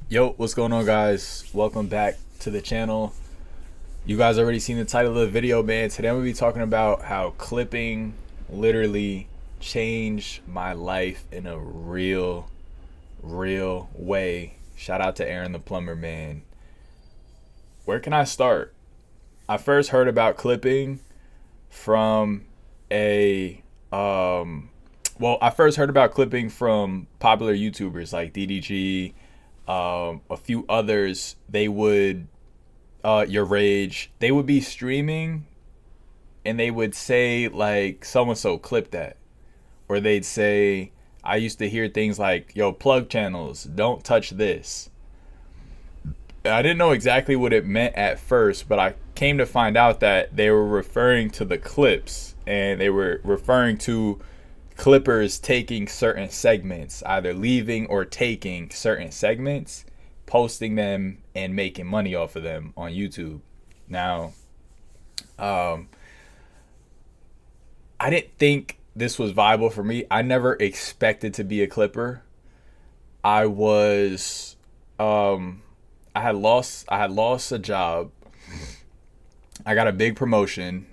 Yo, what's going on, guys? Welcome back to the channel. You guys already seen the title of the video, man. Today I'm gonna be talking about how clipping literally changed my life in a real way. Shout out to Aaron the plumber, man. Where can I start? I first heard about clipping from a I first heard about clipping from popular YouTubers like DDG, a few others. They would Your Rage. They would be streaming and they would say like so and so clip that, or they'd say, I used to hear things like, yo, plug channels, don't touch this. I didn't know exactly what it meant at first, but I came to find out that they were referring to the clips, and they were referring to clippers taking certain segments, either leaving or taking certain segments, posting them and making money off of them on YouTube. Now, um, I didn't think this was viable for me. I never expected to be a clipper. I was I had lost a job. I got a big promotion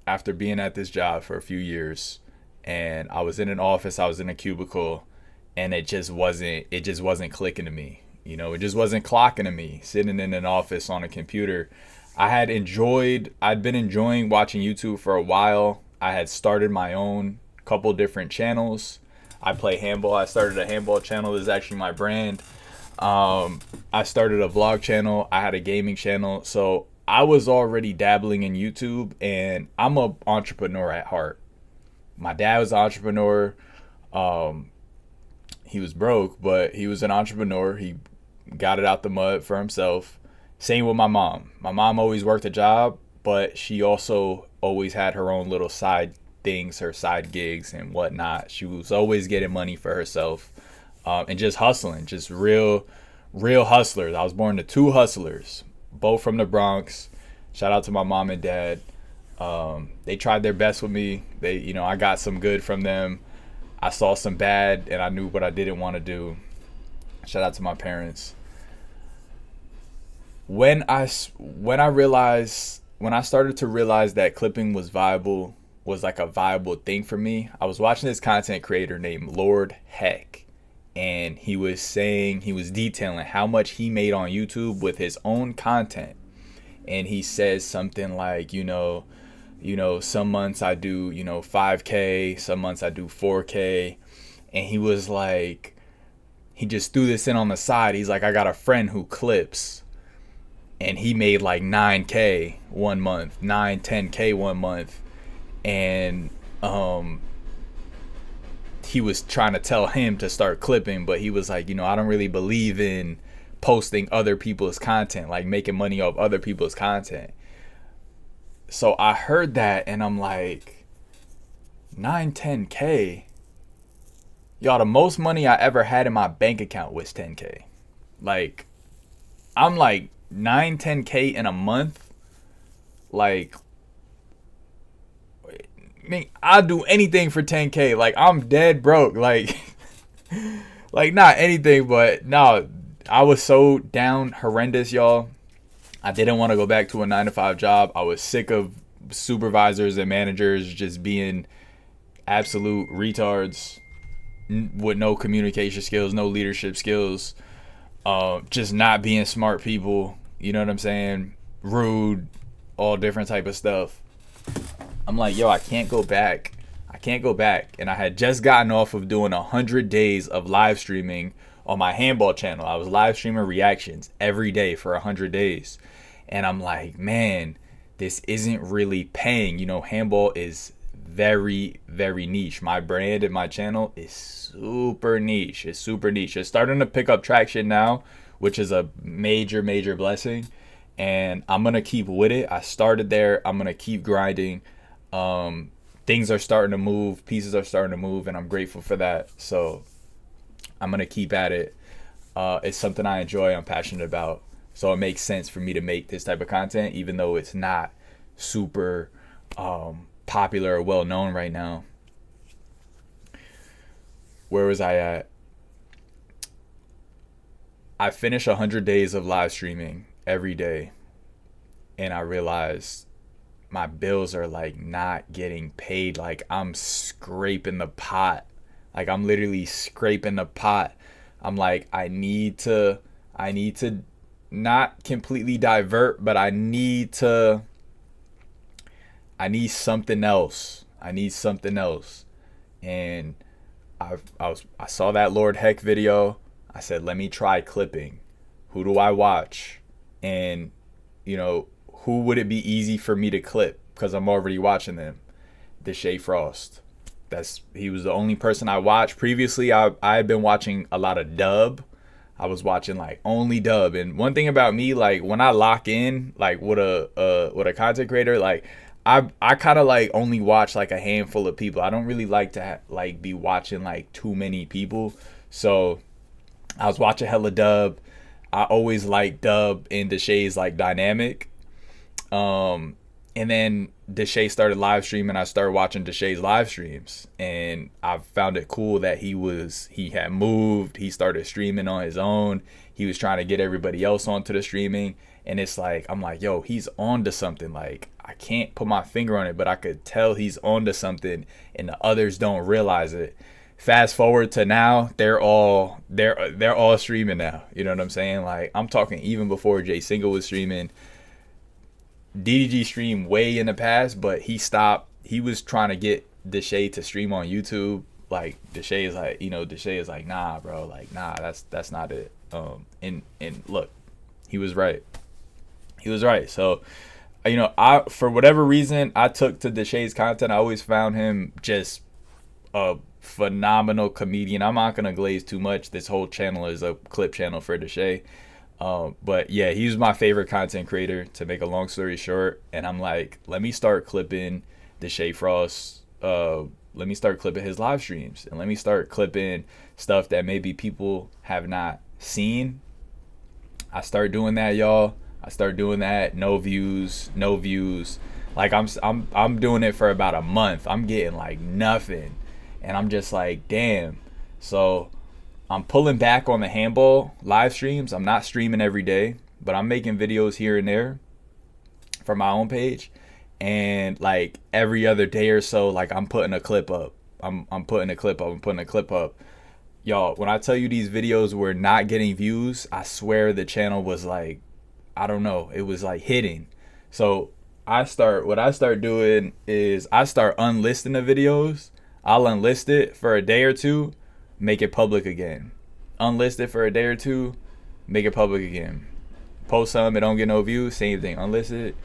after being at this job for a few years, and I was in an office, I was in a cubicle, and it just wasn't clicking to me. It just wasn't clocking to me sitting in an office on a computer. I'd been enjoying watching YouTube for a while. I had started my own couple different channels. I play handball. I started a handball channel. This is actually my brand. I started a vlog channel. I had a gaming channel. So I was already dabbling in YouTube, and I'm an entrepreneur at heart. My dad was an entrepreneur. Um, he was broke, but he was an entrepreneur. He got it out the mud for himself. Same with my mom. My mom always worked a job, but she also always had her own little side things, her side gigs and whatnot. She was always getting money for herself, and just hustling, just real hustlers. I was born to two hustlers, both from the Bronx. Shout out to my mom and dad. They tried their best with me. I got some good from them. I saw some bad, and I knew what I didn't want to do. Shout out to my parents. When I started to realize that clipping was like a viable thing for me. I was watching this content creator named Lord Heck, and he was detailing how much he made on YouTube with his own content. And he says something like, some months I do, 5K, some months I do 4K. And he was like, he just threw this in on the side. He's like, I got a friend who clips, and he made like 9K one month, 10K one month. And he was trying to tell him to start clipping, but he was like, I don't really believe in posting other people's content, like making money off other people's content. So I heard that, and I'm like, 10K. Y'all, the most money I ever had in my bank account was 10K. Like, I'm like 10K in a month. Like, I mean, I'll do anything for 10K. Like, I'm dead broke. Like, like not anything, but no, I was so down horrendous, y'all. I didn't want to go back to a 9 to 5 job. I was sick of supervisors and managers just being absolute retards with no communication skills, no leadership skills, just not being smart people. You know what I'm saying? Rude, all different type of stuff. I'm like, yo, I can't go back. I can't go back. And I had just gotten off of doing 100 days of live streaming on my handball channel. I was live streaming reactions every day for 100 days. And I'm like, man, this isn't really paying. Handball is very niche. My brand and my channel is super niche. It's super niche. It's starting to pick up traction now, which is a major blessing. And I'm going to keep with it. I started there. I'm going to keep grinding. Things are starting to move. Pieces are starting to move, and I'm grateful for that. So I'm going to keep at it. It's something I enjoy. I'm passionate about. So it makes sense for me to make this type of content, even though it's not super popular or well known right now. Where was I at? I finished 100 days of live streaming every day, and I realized my bills are like not getting paid. Like I'm scraping the pot. Like I'm literally scraping the pot. I'm like, I need to not completely divert, but I need something else. I need something else. And I saw that Lord Heck video. I said, let me try clipping. Who do I watch? And, you know, who would it be easy for me to clip? Because I'm already watching them. Deshae Frost. He was the only person I watched. Previously, I had been watching a lot of dub. I was watching like only dub. And one thing about me, like when I lock in, like with a content creator, like I kind of like only watch like a handful of people. I don't really like to like be watching like too many people. So I was watching hella dub. I always like dub and Deshae's like dynamic. And then Deshae started live streaming. I started watching Deshae's live streams, and I found it cool that he had moved. He started streaming on his own. He was trying to get everybody else onto the streaming, and it's like I'm like, yo, he's on to something. Like I can't put my finger on it, but I could tell he's on to something, and the others don't realize it. Fast forward to now, they're all streaming now. You know what I'm saying? Like I'm talking even before Jay Single was streaming. DDG streamed way in the past, but he stopped. He was trying to get Deshae to stream on YouTube. Like Deshae is like, nah, bro, like nah, that's not it. And look, he was right. He was right. So, you know, for whatever reason, I took to Deshae's content. I always found him just a phenomenal comedian. I'm not gonna glaze too much. This whole channel is a clip channel for Deshae. But yeah, he was my favorite content creator, to make a long story short. And I'm like, let me start clipping Deshae Frost. Let me start clipping his live streams, and let me start clipping stuff that maybe people have not seen. I start doing that, y'all. I start doing that. No views. Like I'm doing it for about a month. I'm getting like nothing, and I'm just like, damn. So I'm pulling back on the handball live streams. I'm not streaming every day, but I'm making videos here and there for my own page. And like every other day or so, like I'm putting a clip up. I'm putting a clip up. Y'all, when I tell you these videos were not getting views, I swear the channel was like, I don't know, it was like hitting. So what I start doing is I start unlisting the videos. I'll unlist it for a day or two, make it public again. Unlist it for a day or two, make it public again. Post something, it don't get no views, same thing. Unlist it,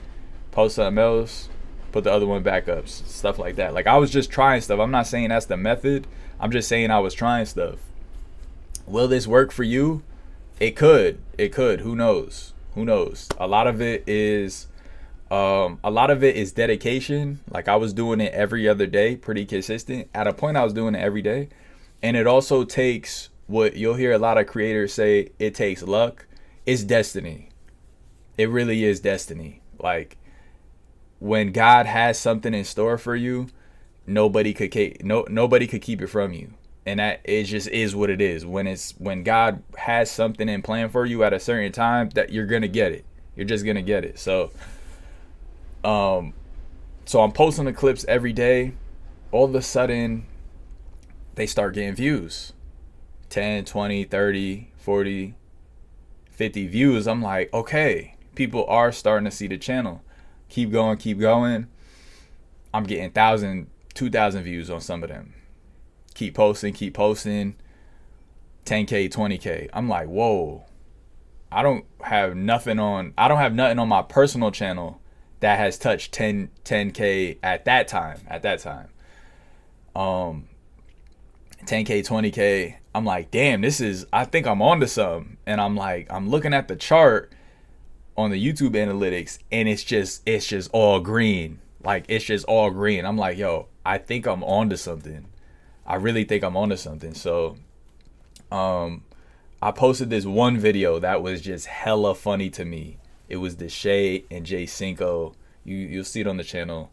post something else, put the other one back up. Stuff like that. Like I was just trying stuff. I'm not saying that's the method. I'm just saying I was trying stuff. Will this work for you? It could. Who knows? A lot of it is dedication. Like I was doing it every other day, pretty consistent. At a point I was doing it every day. And it also takes what you'll hear a lot of creators say, it takes luck. It's destiny. It really is destiny. Like when God has something in store for you, nobody could keep it from you. And that it just is what it is. When God has something in plan for you at a certain time, that you're gonna get it. You're just gonna get it. So I'm posting the clips every day. All of a sudden they start getting views. 10, 20, 30, 40, 50 views. I'm like, okay, people are starting to see the channel. Keep going. I'm getting 1,000, 2,000 views on some of them. Keep posting. 10K, 20K. I'm like, whoa. I don't have nothing on my personal channel that has touched 10K at that time. 10K, 20K. I'm like, damn, I think I'm onto something. And I'm looking at the chart on the YouTube analytics, and it's just all green. Like it's just all green. I'm like, yo, I think I'm onto something. I really think I'm onto something. So I posted this one video that was just hella funny to me. It was Deshae and Jay Cinco. You'll see it on the channel,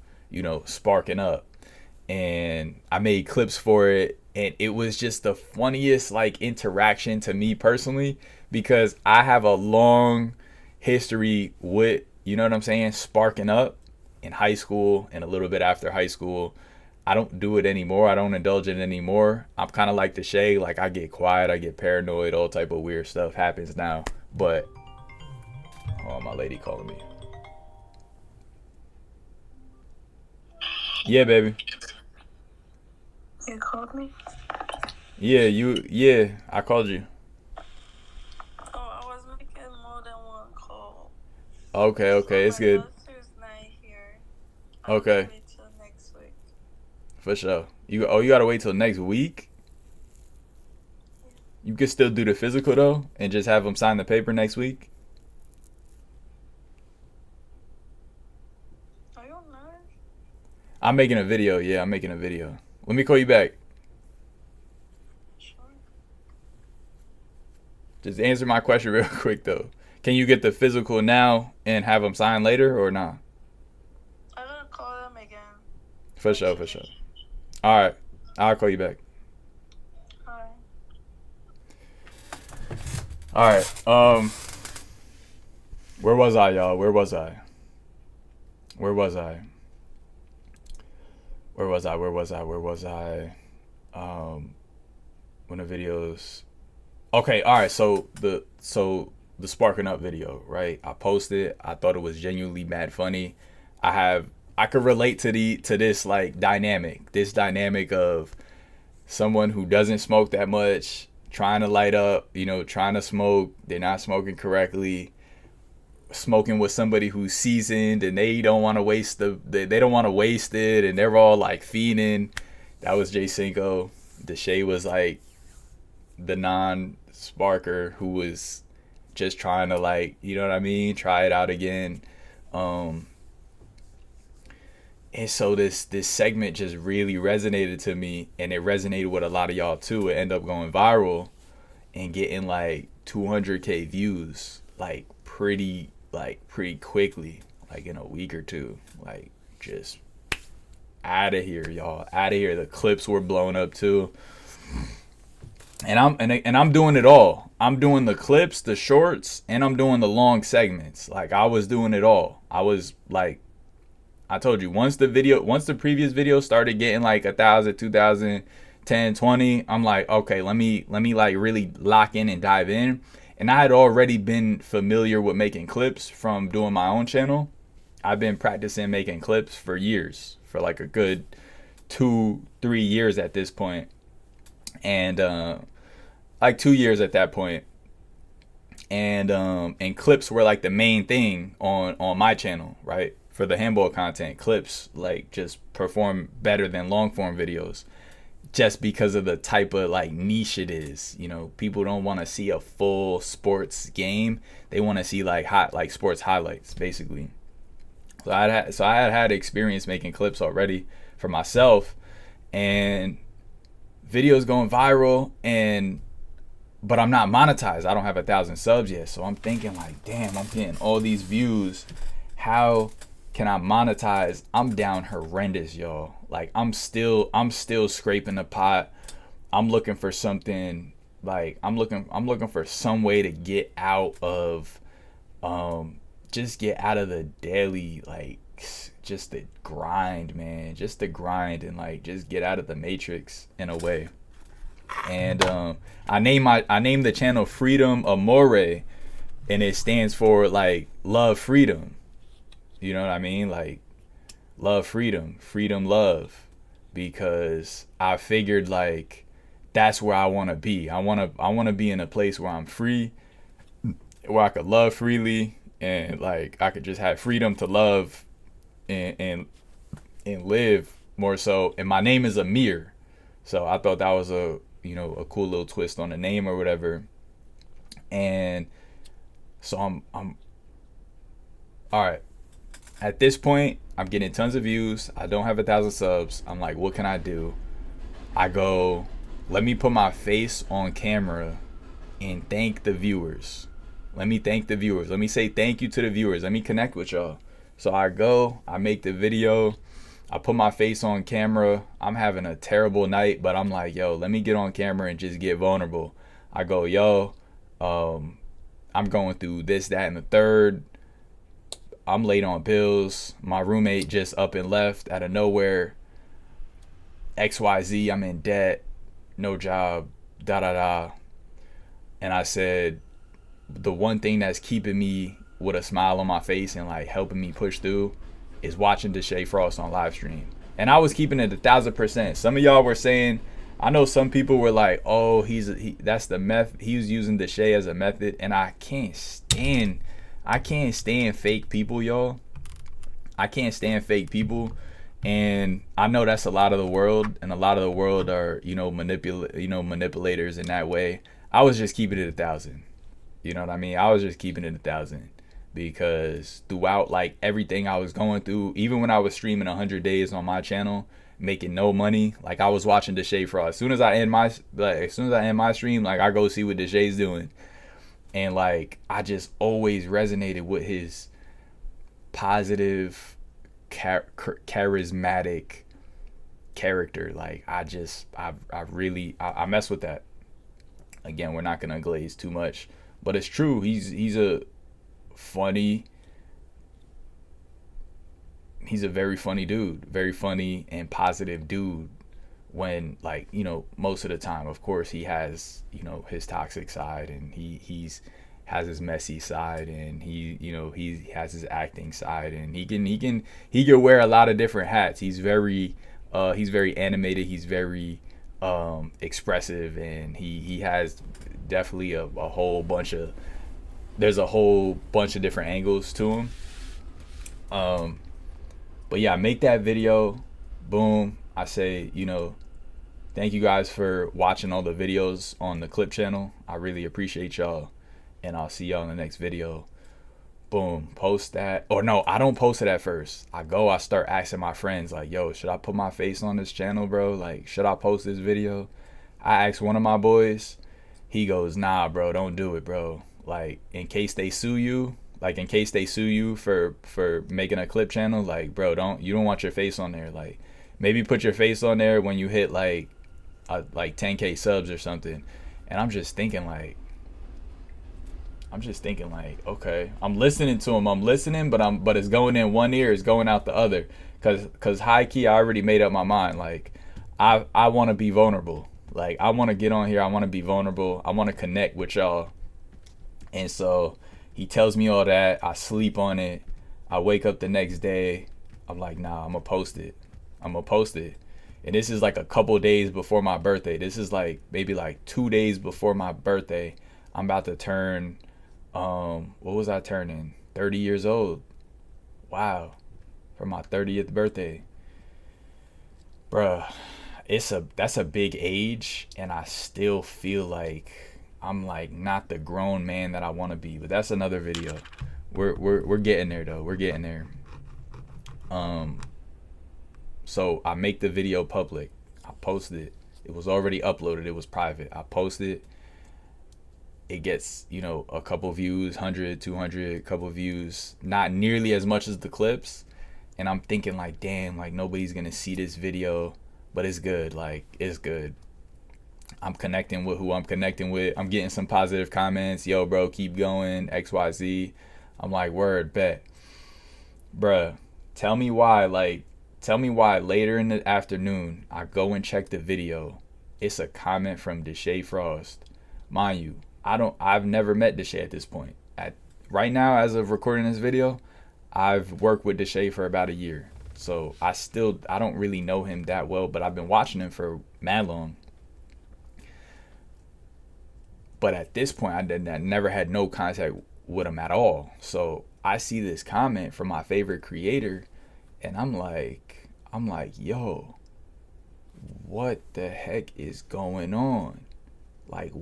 sparking up. and I made clips for it, and it was just the funniest like interaction to me personally, because I have a long history with, you know what I'm saying, sparking up in high school and a little bit after high school. I don't do it anymore. I don't indulge in it anymore. I'm kind of like Deshae. Like, I get quiet, I get paranoid, all type of weird stuff happens now. But oh, my lady calling me. Yeah, baby. You called me? Yeah, I called you. Oh, I was making more than one call. So Okay, it's my good. daughter's not here. I'm gonna Okay, wait till next week. for sure. You gotta wait till next week. You can still do the physical though, and just have them sign the paper next week. Are you a nurse? I'm making a video. Yeah, I'm making a video. Let me call you back. Sure. Just answer my question real quick though. Can you get the physical now and have them sign later or not? I'm gonna call them again. For sure, for sure. All right, I'll call you back. Alright. All right. Where was I, y'all? Where was I? Where was I? Where was I? Where was I? Where was I? When the videos. Okay. All right. So the sparking up video, right? I posted. I thought it was genuinely mad funny. I have. I could relate to this like dynamic. This dynamic of someone who doesn't smoke that much, trying to light up, trying to smoke, they're not smoking correctly, smoking with somebody who's seasoned, and they don't want to waste they don't want to waste it, and they're all like fiending. That was Jay Cinco. Deshae was like the non-sparker who was just trying to, like, you know what I mean, try it out again. Um and so this segment just really resonated to me, and it resonated with a lot of y'all too. It ended up going viral and getting like 200K views pretty quickly, like in a week or two. Like, just out of here, y'all, out of here. The clips were blown up too, and I'm doing it all. I'm doing the clips, the shorts, and I'm doing the long segments. Like, I was doing it all. I was like, I told you, once the previous video started getting like 1,000, 2,000, 10, 20, I'm like, okay, let me like really lock in and dive in. And I had already been familiar with making clips from doing my own channel. I've been practicing making clips for years, for like a good 2-3 years at this point, and like 2 years at that point. And clips were like the main thing on my channel, right? For the handball content, clips like just perform better than long form videos, just because of the type of like niche it is. People don't want to see a full sports game. They want to see like sports highlights, basically. So I had experience making clips already for myself, and videos going viral, but I'm not monetized. I don't have 1,000 subs yet. So I'm thinking like, damn, I'm getting all these views. How can I monetize? I'm down horrendous, y'all. Like, I'm still scraping the pot. I'm looking for something, like, I'm looking for some way to get out of just get out of the daily, like, just the grind, man. Just the grind, and like just get out of the matrix in a way. And I named the channel Freedom Amore, and it stands for like love freedom. You know what I mean? Like, love freedom, freedom love, because I figured like that's where I want to be. I want to be in a place where I'm free, where I could love freely, and like I could just have freedom to love and live more so. And my name is Amir, so I thought that was a cool little twist on the name or whatever. And so I'm all right. At this point, I'm getting tons of views. I don't have 1,000 subs. I'm like, what can I do? I go, let me put my face on camera and thank the viewers. Let me thank the viewers. Let me say thank you to the viewers. Let me connect with y'all. So I go, I make the video, I put my face on camera. I'm having a terrible night, but I'm like, yo, let me get on camera and just get vulnerable. I go, yo, I'm going through this, that, and the third. I'm late on bills. My roommate just up and left out of nowhere. XYZ, I'm in debt, no job, da da da. And I said, the one thing that's keeping me with a smile on my face and like helping me push through is watching Deshae Frost on live stream. And I was keeping it 1,000%. Some of y'all were saying, I know some people were like, oh, that's the method. He was using Deshae as a method, and I can't stand fake people, y'all. I can't stand fake people. And I know that's a lot of the world, and a lot of the world are, manipulators in that way. I was just keeping it 1,000. You know what I mean? I was just keeping it 1,000 because throughout like everything I was going through, even when I was streaming 100 days on my channel, making no money, like I was watching Deshae Frost. As soon as I end my stream, like I go see what Deshae's doing, and like I just always resonated with his positive, charismatic character. Like I really mess with that. Again, we're not gonna glaze too much, but it's true. He's a very funny dude, very funny and positive dude. When like most of the time, of course, he has his toxic side, and he has his messy side, and he has his acting side, and he can wear a lot of different hats. He's very animated. He's very expressive, and he has definitely a whole bunch of different angles to him. But yeah, make that video. Boom. I say, thank you guys for watching all the videos on the Clip channel. I really appreciate y'all, and I'll see y'all in the next video. Boom. Post that. Or no, I don't post it at first. I start asking my friends like, yo, should I put my face on this channel, bro? Like, should I post this video? I asked one of my boys. He goes, nah, bro, don't do it, bro. Like, in case they sue you for making a clip channel, like, bro, you don't want your face on there. Like, maybe put your face on there when you hit like 10K subs or something. And I'm just thinking like, okay, I'm listening to him, but it's going in one ear, it's going out the other, cause high key I already made up my mind. Like, I want to be vulnerable. Like, I want to get on here, I want to be vulnerable, I want to connect with y'all. And so he tells me all that. I sleep on it. I wake up the next day. I'm like, nah, I'm gonna post it. And this is like a couple days before my birthday. This is like maybe like 2 days before my birthday. I'm about to turn, what was I turning? 30 years old. Wow. For my 30th birthday. Bruh, that's a big age, and I still feel like I'm like not the grown man that I want to be. But that's another video. We're getting there though. We're getting there. So I make the video public. I post it. It was already uploaded. It was private. I post it. It gets, a couple views, 100, 200, couple views. Not nearly as much as the clips. And I'm thinking like, damn, like nobody's going to see this video. But it's good. Like, it's good. I'm connecting with who I'm connecting with. I'm getting some positive comments. Yo, bro, keep going. XYZ. I'm like, word, bet. Bruh, tell me why later in the afternoon I go and check the video. It's a comment from Deshae Frost. Mind you, I've never met Deshae at this point. Right now, as of recording this video, I've worked with Deshae for about a year. So I don't really know him that well, but I've been watching him for mad long. But at this point, I never had no contact with him at all. So I see this comment from my favorite creator, and I'm like, yo, what the heck is going on? Like,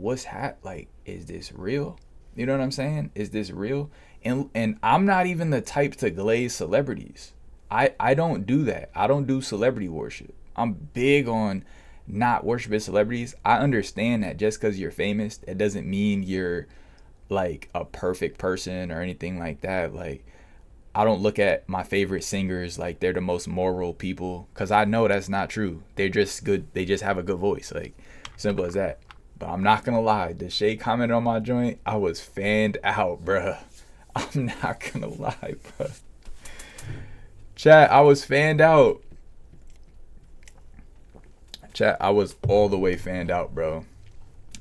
is this real? You know what I'm saying? Is this real? And I'm not even the type to glaze celebrities. I don't do that. I don't do celebrity worship. I'm big on not worshiping celebrities. I understand that just because you're famous, it doesn't mean you're like a perfect person or anything like that. Like, I don't look at my favorite singers like they're the most moral people, because I know that's not true. They're just good. They just have a good voice. Like, simple as that. But I'm not gonna lie. Deshae commented on my joint. I was fanned out, bruh. I'm not gonna lie, bruh. Chat, I was fanned out. Chat, I was all the way fanned out, bro.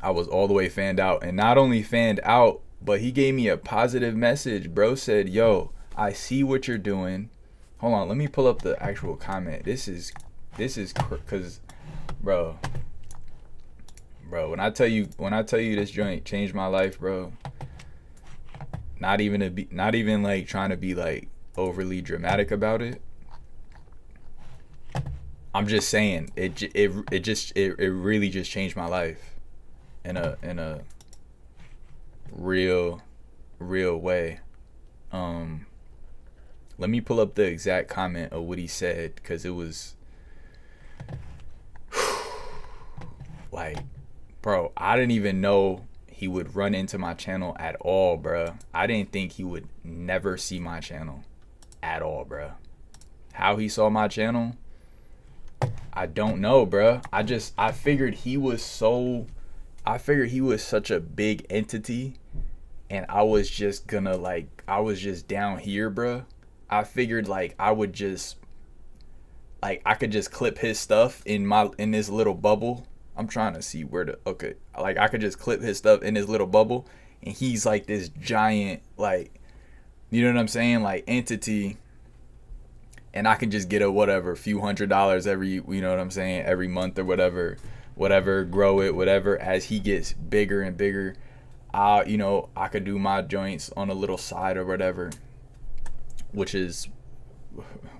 I was all the way fanned out. And not only fanned out, but he gave me a positive message. Bro said, yo, I see what you're doing. Hold on, let me pull up the actual comment. This is because, bro, when I tell you this joint changed my life, bro. Not even like trying to be like overly dramatic about it. I'm just saying it really just changed my life in a real way. Let me pull up the exact comment of what he said, because it was like, bro, I didn't even know he would run into my channel at all, bro. I didn't think he would never see my channel at all, bro. How he saw my channel, I don't know, bro. I figured he was such a big entity, and I was just gonna like, I was just down here, bro. I figured like I could just clip his stuff in this little bubble. I'm trying to see like I could just clip his stuff in his little bubble, and he's like this giant, like, you know what I'm saying, like, entity, and I can just get a few $100s every, you know what I'm saying, every month or whatever, grow it, whatever. As he gets bigger and bigger, I could do my joints on a little side or whatever, which is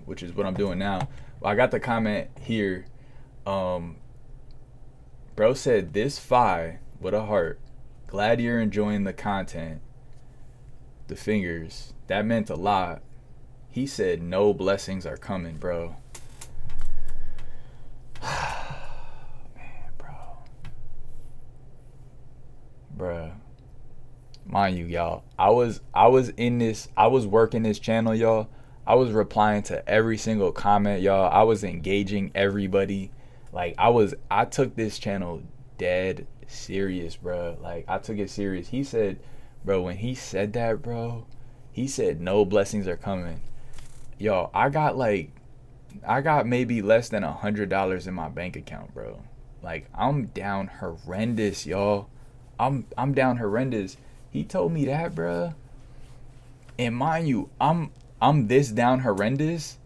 what I'm doing now. Well, I got the comment here. Bro said, this fi with a heart. Glad you're enjoying the content. The fingers. That meant a lot. He said no blessings are coming, bro. Man, bro. Mind you, y'all, I was working this channel, y'all. I was replying to every single comment, y'all. I was engaging everybody. Like, I took this channel dead serious, bro. Like, I took it serious. He said, bro, when he said that, bro, he said no blessings are coming. Yo, I got maybe less than $100 in my bank account, bro. Like, I'm down horrendous, y'all. I'm down horrendous. He told me that, bro. And mind you, I'm this down horrendous,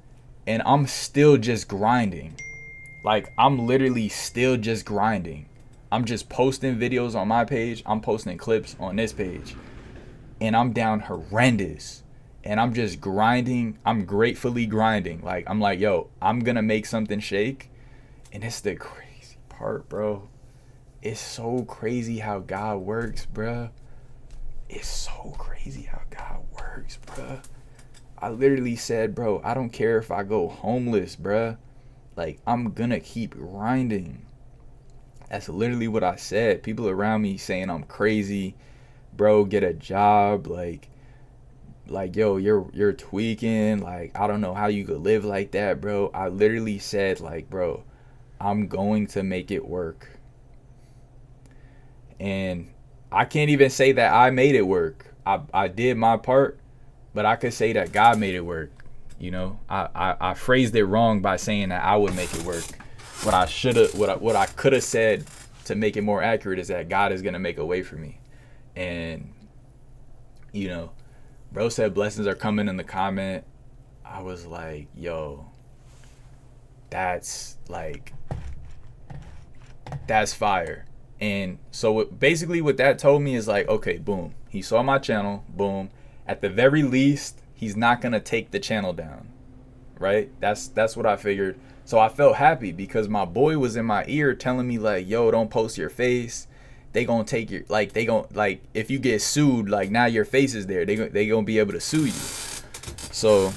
and I'm still just grinding. Like, I'm literally still just grinding. I'm just posting videos on my page. I'm posting clips on this page. And I'm down horrendous. And I'm just grinding. I'm gratefully grinding. Like, I'm like, yo, I'm going to make something shake. And it's the crazy part, bro. It's so crazy how God works, bro. It's so crazy how God works, bro. I literally said, bro, I don't care if I go homeless, bro. Like, I'm gonna keep grinding. That's literally what I said. People around me saying I'm crazy. Bro, get a job. Like, yo, you're tweaking. Like, I don't know how you could live like that, bro. I literally said, like, bro, I'm going to make it work. And I can't even say that I made it work. I did my part, but I could say that God made it work. You know, I phrased it wrong by saying that I would make it work. What I could have said to make it more accurate is that God is gonna make a way for me. And, you know, bro said blessings are coming in the comment. I was like, yo, that's fire. And so basically what that told me is like, okay, boom, he saw my channel, boom. At the very least, he's not gonna take the channel down, right? That's what I figured. So I felt happy because my boy was in my ear telling me like, yo, don't post your face. They gonna take your, like, they gonna, like, if you get sued, like, now your face is there. They gonna be able to sue you. So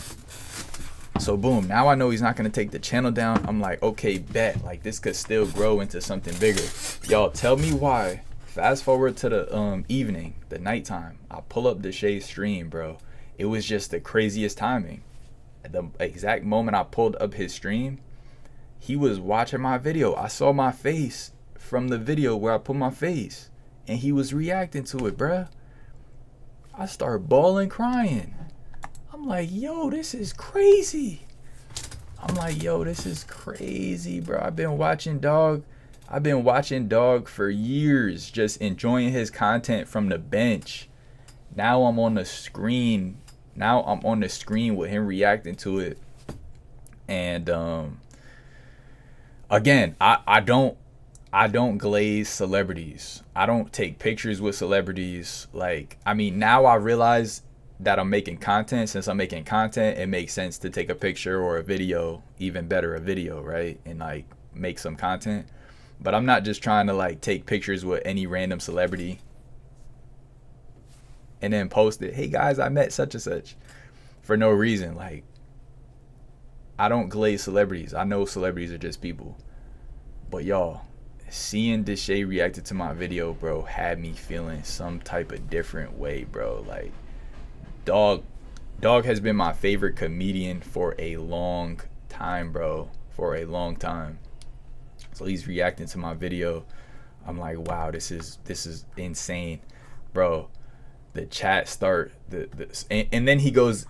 boom, now I know he's not gonna take the channel down. I'm like, okay, bet, like, this could still grow into something bigger. Y'all, tell me why. Fast forward to the evening, the nighttime. I pull up Deshae's stream, bro. it was just the craziest timing. At the exact moment I pulled up his stream, he was watching my video. I saw my face from the video where I put my face, and he was reacting to it, bruh. I started bawling, crying. I'm like, yo, this is crazy. This is crazy, bro. I've been watching dog for years, just enjoying his content from the bench. Now I'm on the screen. With him reacting to it. And again, I don't glaze celebrities. I don't take pictures with celebrities. Like, I mean, now I realize that I'm making content. Since I'm making content, it makes sense to take a picture or a video, even better, a video, right? And like make some content. But I'm not just trying to like take pictures with any random celebrity and then post it. Hey guys, I met such and such, for no reason. Like, I don't glaze celebrities. I know celebrities are just people. But y'all, seeing Deshae reacted to my video, bro, had me feeling some type of different way, bro. Like, dog has been my favorite comedian for a long time, bro. For a long time. So he's reacting to my video. I'm like, wow, this is insane, bro. The chat start and then he goes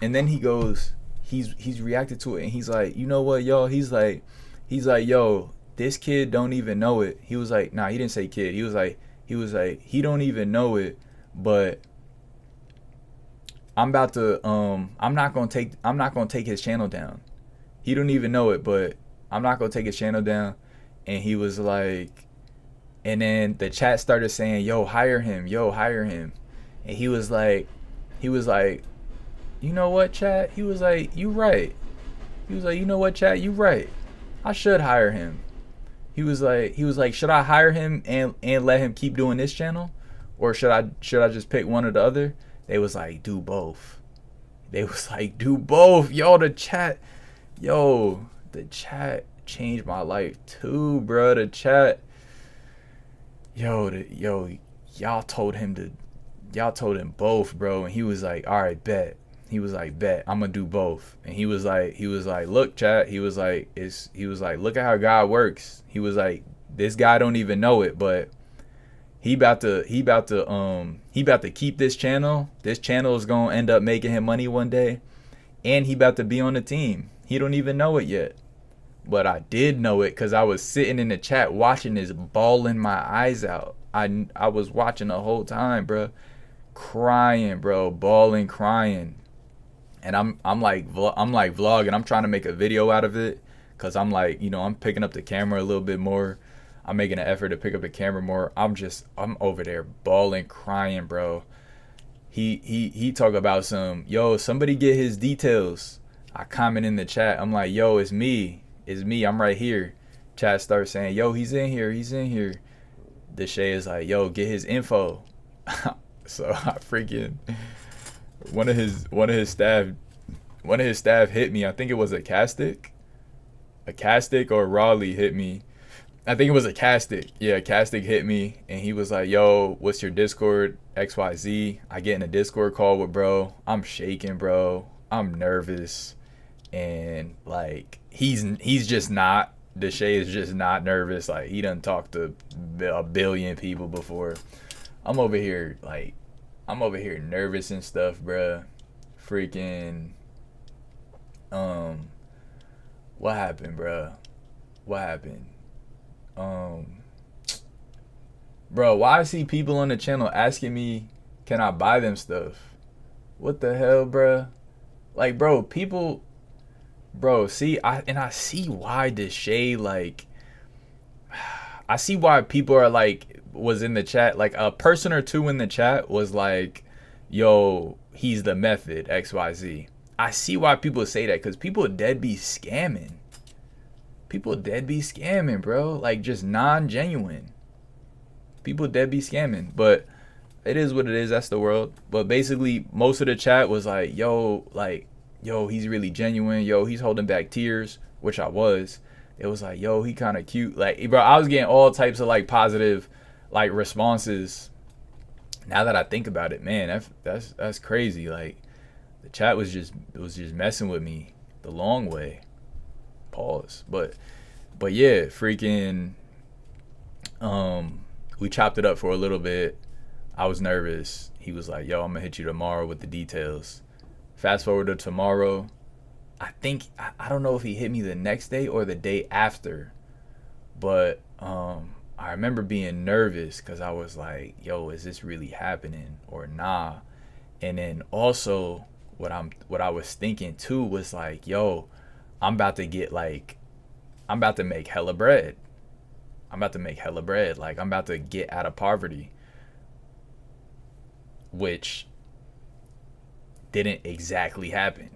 he's reacted to it, and he's like, you know what, y'all, he's like, yo, this kid don't even know it. He was like, nah, he didn't say kid. He was like, he don't even know it, but I'm not gonna take his channel down. He don't even know it, but I'm not gonna take his channel down. And he was like, and then the chat started saying, yo, hire him. And he was like, you know what, chat? He was like, you right. He was like, you know what, chat? You right. I should hire him. He was like, should I hire him and let him keep doing this channel, or should I just pick one or the other? They was like, do both. Yo, the chat changed my life too, bro. The chat, y'all told him both, bro. And he was like, all right, bet. I'm gonna do both. And he was like, look, chat. He was like, look at how God works. He was like, this guy don't even know it, but he about to keep this channel. This channel is gonna end up making him money one day, and he about to be on the team. He don't even know it yet, but I did know it because I was sitting in the chat watching this, bawling my eyes out. I was watching the whole time, bro, crying, bro, bawling, crying. And I'm like vlogging. I'm trying to make a video out of it, cause I'm like, I'm picking up the camera a little bit more. I'm making an effort to pick up the camera more. I'm over there bawling, crying, bro. He talk about somebody get his details. I comment in the chat. I'm like, yo, it's me. I'm right here. Chat starts saying, yo, he's in here. Deshae is like, yo, get his info. So I freaking, one of his staff hit me. I think it was a Castic or Raleigh hit me. I think it was a Castic. Yeah, Castic hit me, and he was like, yo, what's your Discord? XYZ. I get in a Discord call with bro. I'm shaking, bro. I'm nervous. And like, he's just not. Deshae is just not nervous. Like, he done talked to a billion people before. I'm over here nervous and stuff, bruh. Freaking, what happened, bruh? Bro, why I see people on the channel asking me, can I buy them stuff? What the hell, bruh? Like, bro, people, bro, I see why Deshae, like, I see why people are like, was in the chat, like a person or two in the chat was like, yo, he's the method, XYZ. I see why people say that, because people dead be scamming. Bro. Like, just non-genuine. People dead be scamming. But it is what it is. That's the world. But basically, most of the chat was like, yo, he's really genuine. Yo, he's holding back tears, which I was. It was like, yo, he kind of cute. Like, bro, I was getting all types of like positive like responses. Now that I think about it, man, that's crazy. Like, The chat was just messing with me the long way. Pause. But yeah, freaking we chopped it up for a little bit. I was nervous. He was like, yo, I'm gonna hit you tomorrow with the details. Fast forward to tomorrow. I think I don't know if he hit me the next day or the day after, but I remember being nervous because I was like, yo, is this really happening or nah? And then also what I was thinking too was like, yo, I'm about to make hella bread. Like, I'm about to get out of poverty, which didn't exactly happen.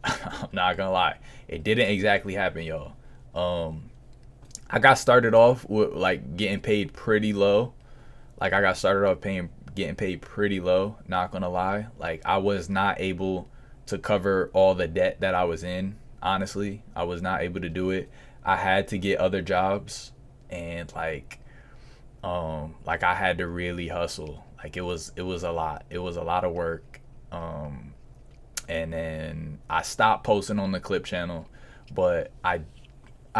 I'm not gonna lie, it didn't exactly happen, y'all. I got started off with like getting paid pretty low. Getting paid pretty low. Not gonna lie, like I was not able to cover all the debt that I was in. Honestly, I was not able to do it. I had to get other jobs, and like I had to really hustle. Like it was a lot. It was a lot of work. And then I stopped posting on the clip channel, but I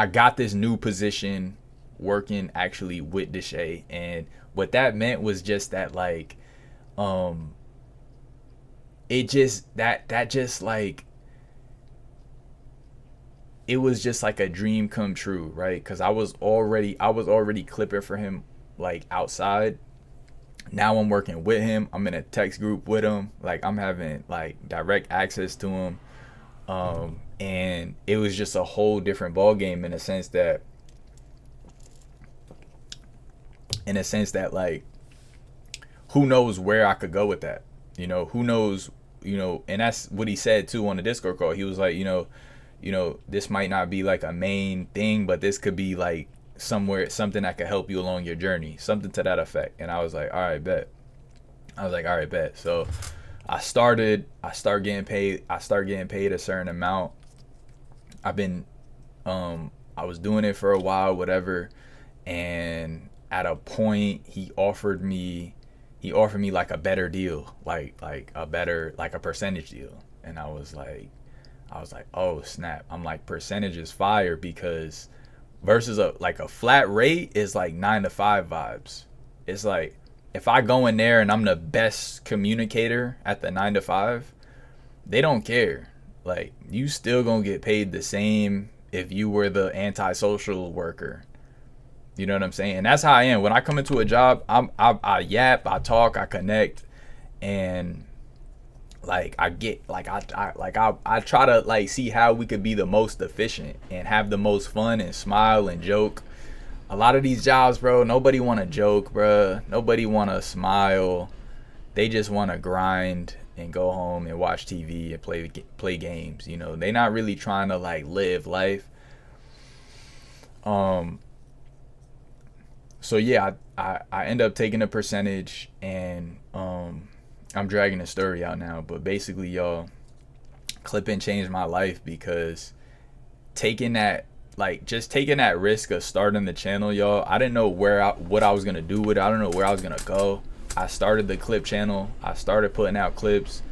got this new position working actually with Deshae, and what that meant was just that like it just that just like it was just like a dream come true, right? Because I was already clipping for him like outside. Now I'm working with him. I'm in a text group with him. Like I'm having like direct access to him. And it was just a whole different ball game in a sense that like who knows where I could go with that. Who knows, and that's what he said too on the Discord call. He was like, this might not be like a main thing, but this could be like something that could help you along your journey, something to that effect. And I was like, all right, bet. So I start getting paid a certain amount. I've been I was doing it for a while, whatever, and at a point he offered me like a better deal, like a percentage deal. And I was like, oh snap. I'm like, percentage is fire, because versus a flat rate is like 9 to 5 vibes. It's like if I go in there and I'm the best communicator at the 9 to 5, they don't care. Like, you still gonna get paid the same if you were the antisocial worker. You know what I'm saying? And that's how I am. When I come into a job, I yap, I talk, I connect, and like I try to like see how we could be the most efficient and have the most fun and smile and joke. A lot of these jobs, bro, nobody want to joke, bro. Nobody want to smile. They just want to grind and go home and watch TV and play games. They not really trying to like live life. So yeah, I end up taking a percentage, and I'm dragging the story out now, but basically, y'all, clipping changed my life, because taking that risk of starting the channel, y'all, I didn't know what I was gonna do with it. I don't know where I was gonna go. I started the clip channel. I started putting out clips.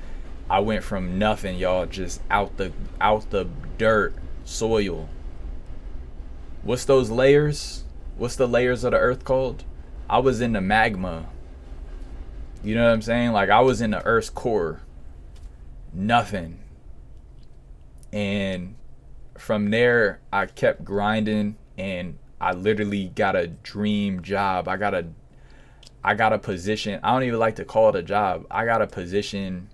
I went from nothing, y'all, just out the dirt, soil. What's those layers? What's the layers of the earth called? I was in the magma. You know what I'm saying? Like, I was in the earth's core. Nothing. And from there, I kept grinding, and I literally got a dream job. I got a position. I don't even like to call it a job. I got a position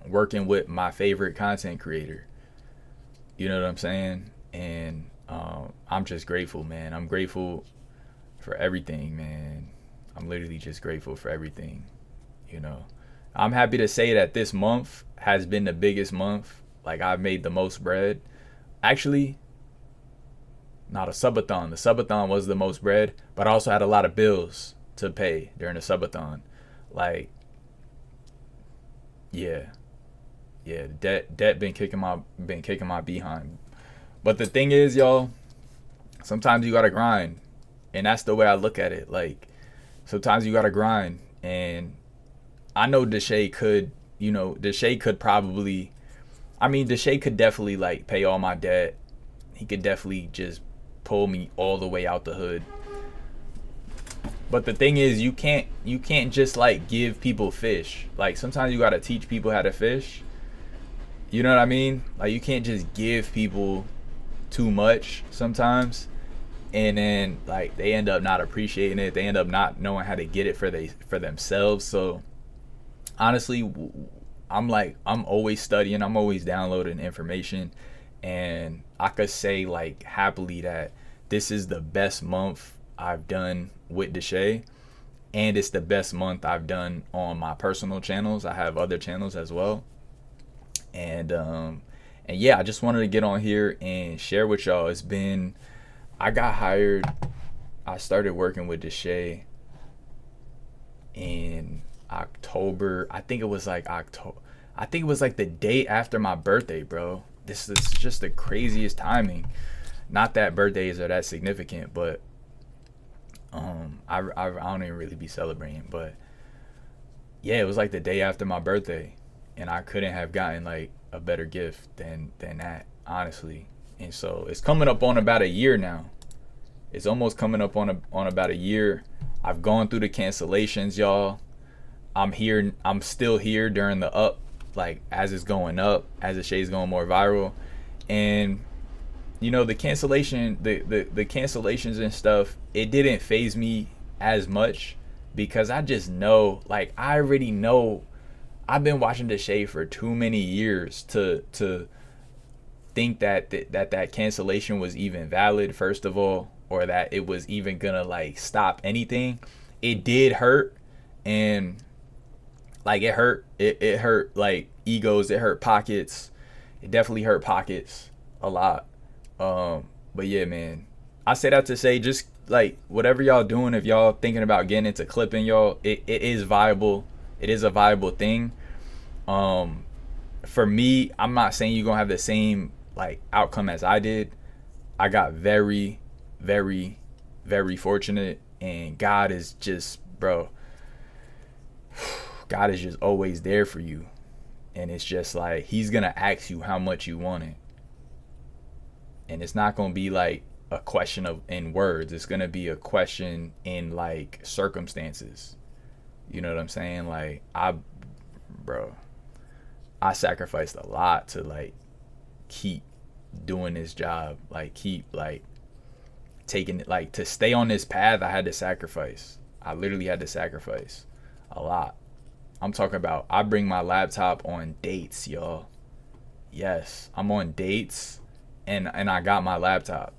working with my favorite content creator. You know what I'm saying? And I'm just grateful, man. I'm grateful for everything, man. I'm literally just grateful for everything. I'm happy to say that this month has been the biggest month. Like, I've made the most bread. Actually, not a subathon. The subathon was the most bread, but I also had a lot of bills to pay during the subathon. Like, yeah, debt been kicking my behind. But the thing is, y'all, sometimes you gotta grind, and that's the way I look at it. Like, sometimes you gotta grind, and I know Deshae could you know, Deshae could probably, I mean, Deshae could definitely like pay all my debt. He could definitely just pull me all the way out the hood. But the thing is, you can't just like give people fish. Like sometimes you gotta teach people how to fish. You know what I mean? Like you can't just give people too much sometimes, and then like they end up not appreciating it. They end up not knowing how to get it for themselves. So honestly, I'm always studying. I'm always downloading information, and I could say like happily that this is the best month I've done with Deshae, and it's the best month I've done on my personal channels. I have other channels as well, and yeah, I just wanted to get on here and share with y'all. I got hired. I started working with Deshae in October. I think it was like October. I think it was like the day after my birthday, bro. This is just the craziest timing. Not that birthdays are that significant, but I don't even really be celebrating. But yeah, it was like the day after my birthday, and I couldn't have gotten like a better gift than that, honestly. And so it's coming up on about a year now. It's almost coming up on about a year. I've gone through the cancellations, y'all. I'm here. I'm still here during the up, like as it's going up, as the shade's going more viral, and you know the cancellation, the cancellations and stuff. It didn't phase me as much because I just know, like I already know. I've been watching Deshae for too many years to think that cancellation was even valid, first of all, or that it was even gonna like stop anything. It did hurt, and like it hurt. It hurt like egos. It hurt pockets. It definitely hurt pockets a lot. But yeah, man, I say that to say, just like whatever y'all doing, if y'all thinking about getting into clipping, y'all, it is viable. It is a viable thing. For me, I'm not saying you're gonna have the same like outcome as I did. I got very, very, very fortunate, and God is just, bro, God is just always there for you. And it's just like he's gonna ask you how much you want it. And it's not gonna be like a question of in words. It's gonna be a question in like circumstances. You know what I'm saying? Like I sacrificed a lot to like keep doing this job, like keep like taking it, like to stay on this path. I had to sacrifice. I literally had to sacrifice a lot. I'm talking about I bring my laptop on dates, y'all. Yes, I'm on dates, and I got my laptop,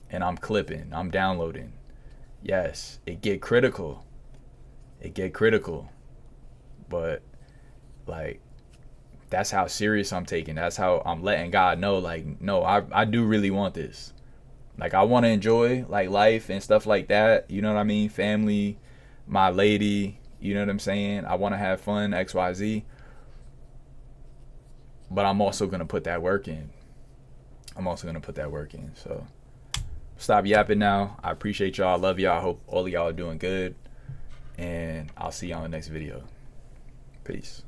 and I'm clipping, I'm downloading. Yes, it get critical. But like that's how serious I'm taking. That's how I'm letting God know, like, no, I do really want this. Like I want to enjoy like life and stuff like that. You know what I mean? Family, my lady, you know what I'm saying? I want to have fun, XYZ. But I'm also going to put that work in. So stop yapping now. I appreciate y'all. I love y'all. I hope all of y'all are doing good. And I'll see y'all in the next video. Peace.